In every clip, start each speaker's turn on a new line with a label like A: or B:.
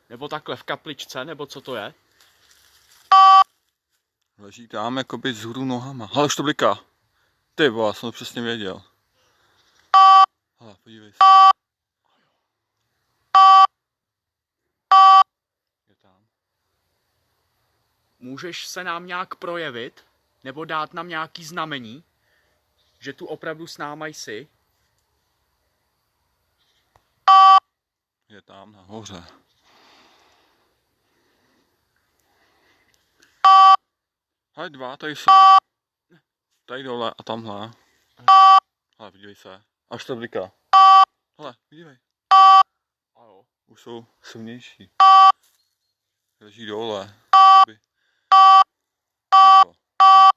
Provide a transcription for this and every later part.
A: Nebo takhle v kapličce, nebo co to je?
B: Leží tam jakoby vzhůru nohama. Hele, už to bliká. Ty vole, jsem to přesně věděl. Hele, podívej se. Je tam.
A: Můžeš se nám nějak projevit? Nebo dát nám nějaký znamení? Že tu opravdu s náma jsi?
B: Je tam nahoře. Hele, dva tady jsou. Tady dole a tamhle. Hele, podívej se. Až to bliká. Hele, podívej.
A: A jo.
B: Už jsou silnější. Leží dole. Jakoby.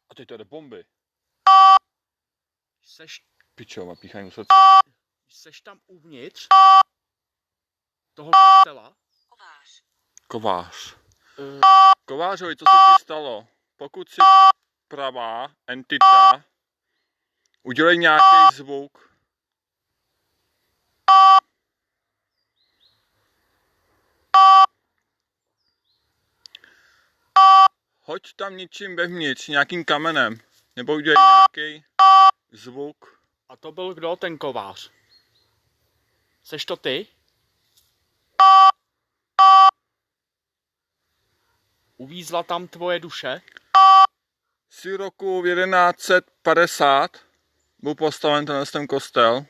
B: A teď to jde bomby. Pičo, má píchají mu srdce.
A: Seš tam uvnitř toho kostela?
B: Kovář. Kovářovi, co se ti stalo? Pokud jsi pravá entita, udělej nějaký zvuk. Hoď tam něčím vevnitř, nějakým kamenem, nebo udělej nějaký zvuk.
A: A to byl kdo, ten kovář? Seš to ty? Uvízla tam tvoje duše?
B: Z roku 1150 byl postaven ten kostel.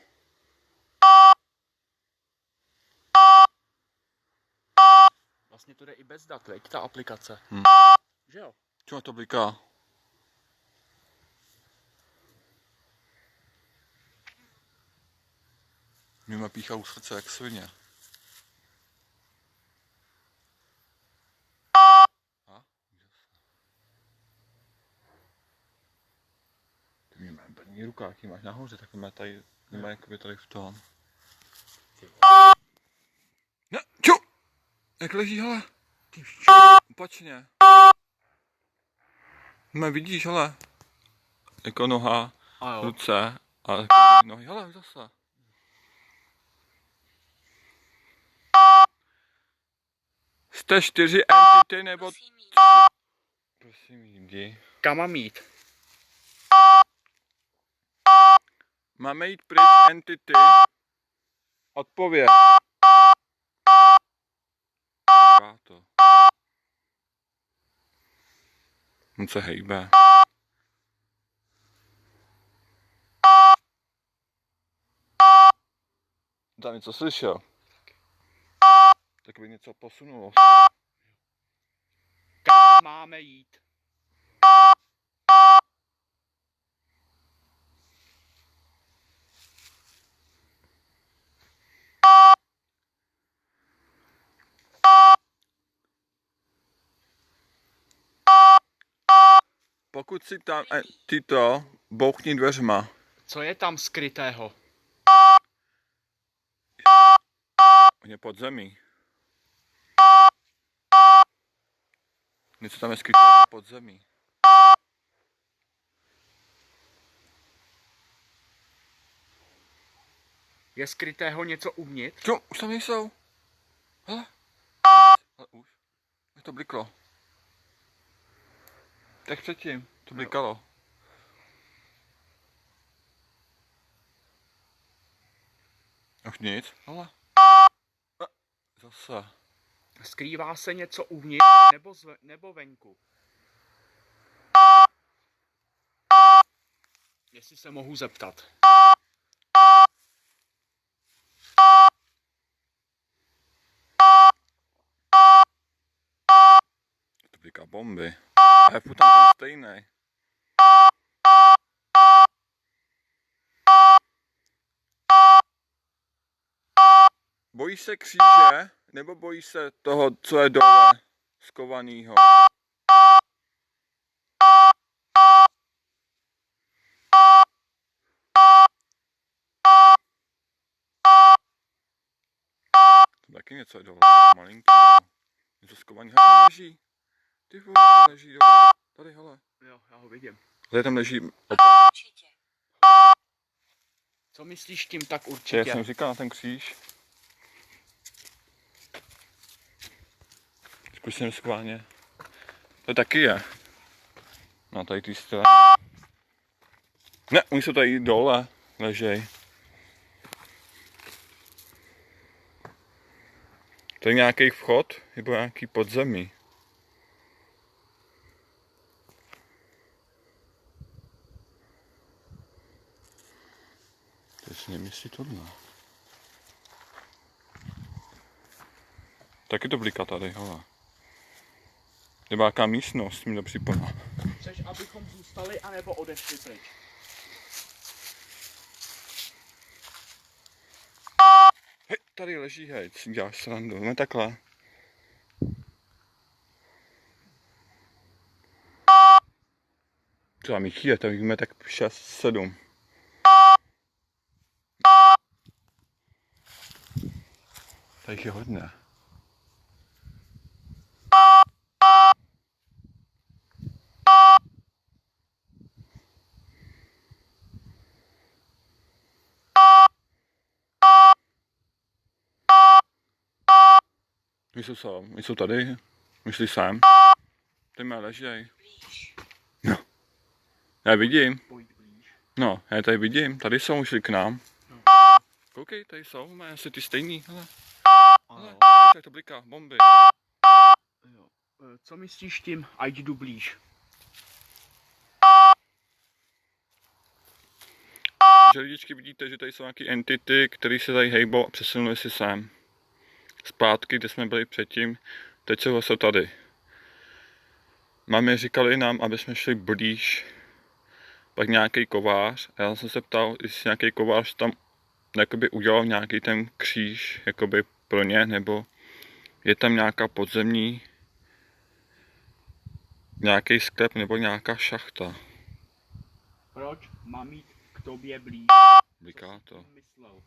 A: Vlastně to jde i bez dat, veď, ta aplikace. Že jo?
B: Čemu to bliká? Mě má píchá u srdce jak svině. Ty mě má první ruka, jaký máš nahoře, tak má tady, nemá jakoby tady v tom. Ne, ču! Jak leží, hele. Opačně. No vidíš, hele. Jako noha, ruce a jako nohy, hele, zase. Jste 4 entity nebo 3? Prosím, jdi.
A: Kam mám jít?
B: Máme jít pryč entity. Odpověď. Říká to. On se hejbe. Tam něco slyšel. Tak by něco posunulo.
A: Kam máme jít?
B: Pokud si tam tyto, bouchni dveřma.
A: Co je tam skrytého?
B: On je pod zemí. Něco tam je skrytého pod zemí.
A: Je skrytého něco uvnitř?
B: Čo? Už tam nejsou. Hele. Ale už. Už to bliklo. Tak předtím. To blikalo. Už nic. Ale. Zase.
A: Skrývá se něco uvnitř nebo venku? Jestli se mohu zeptat.
B: To bliká bomby. A je furt tam ten stejný. Bojíš se kříže, nebo bojíš se toho, co je dole, skovanýho? To taky něco je dole, malinký. Něco skovanýho, tam leží. Ty vole, tam leží dole. Tady, hele.
A: Jo, já ho vidím.
B: Tady tam leží
A: Co myslíš tím tak určitě?
B: Já jsem říkal na ten kříž. Zkusím schválně. To taky je. Na tady ty straně. Ne, oni jsou tady dole. Ležej. To je nějaký vchod, nebo nějaký podzemí. Teď si nemyslí tohle. Taky to blika tady, hele. Nebo jaká místnost mi to připadá.
A: Chceš, abychom zůstali, anebo odešli pryč?
B: Hej, tady leží, hej, si děláš srandu, ne takhle. Co tam jich je, tam jich máme tak 6, 7. Tady jich je hodně. My jsou tady, myšli sem. Ty má ležej. No. Já vidím.
A: Pojď blíž.
B: No, já tady vidím, tady jsou, šli k nám.
A: No.
B: Koukej, tady jsou, má asi ty stejný, hele.
A: Ano.
B: Tak to bliká, bomby.
A: Jo. Co myslíš tím, ať jdu blíž?
B: Že lidičky vidíte, že tady jsou nějaký entity, které se tady hejbou a přesunuli si sem. Zpátky, kde jsme byli předtím, teď jsou zase tady. Mami říkali nám, aby jsme šli blíž. Pak nějaký kovář, a já jsem se ptal, jestli nějaký kovář tam jakoby udělal nějaký ten kříž jakoby pro ně, nebo je tam nějaká podzemní, nějaký sklep nebo nějaká šachta.
A: Proč mám jít k tobě blíž?
B: Bliká
A: Co
B: to.
A: jsi myslel?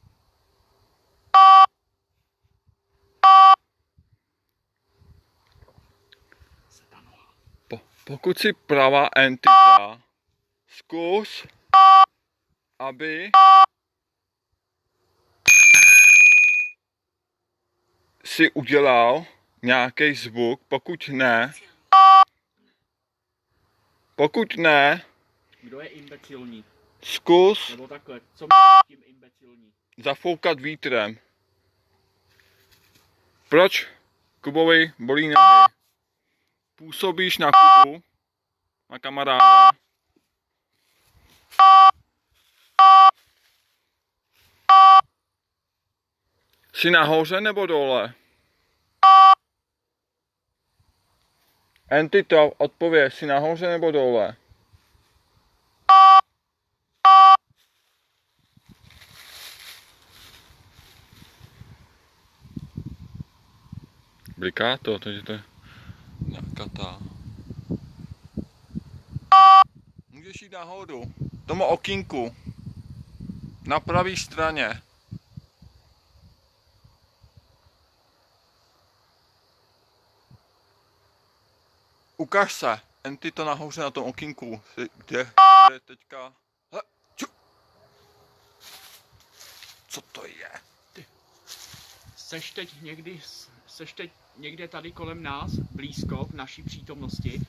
B: Pokud si pravá entita, zkus, aby si udělal nějaký zvuk, pokud ne,
A: Kdo je imbecilní?
B: zkus
A: Nebo takhle, co myslíš tím imbecilní?
B: zafoukat vítrem. Proč Kubovi bolí nohy? Působíš na Kubu, na kamaráda. Jsi nahoře nebo dole? Entito, odpověď, jsi nahoře nebo dole? Bliká to, takže to je nějaká ta. Můžeš jít nahoru, tomu okýnku, na pravé straně. Ukaž se, entito nahoře na tom okýnku, kde je teďka. Hele, ču. Co to je?
A: Seš teď někde tady kolem nás, blízko v naší přítomnosti?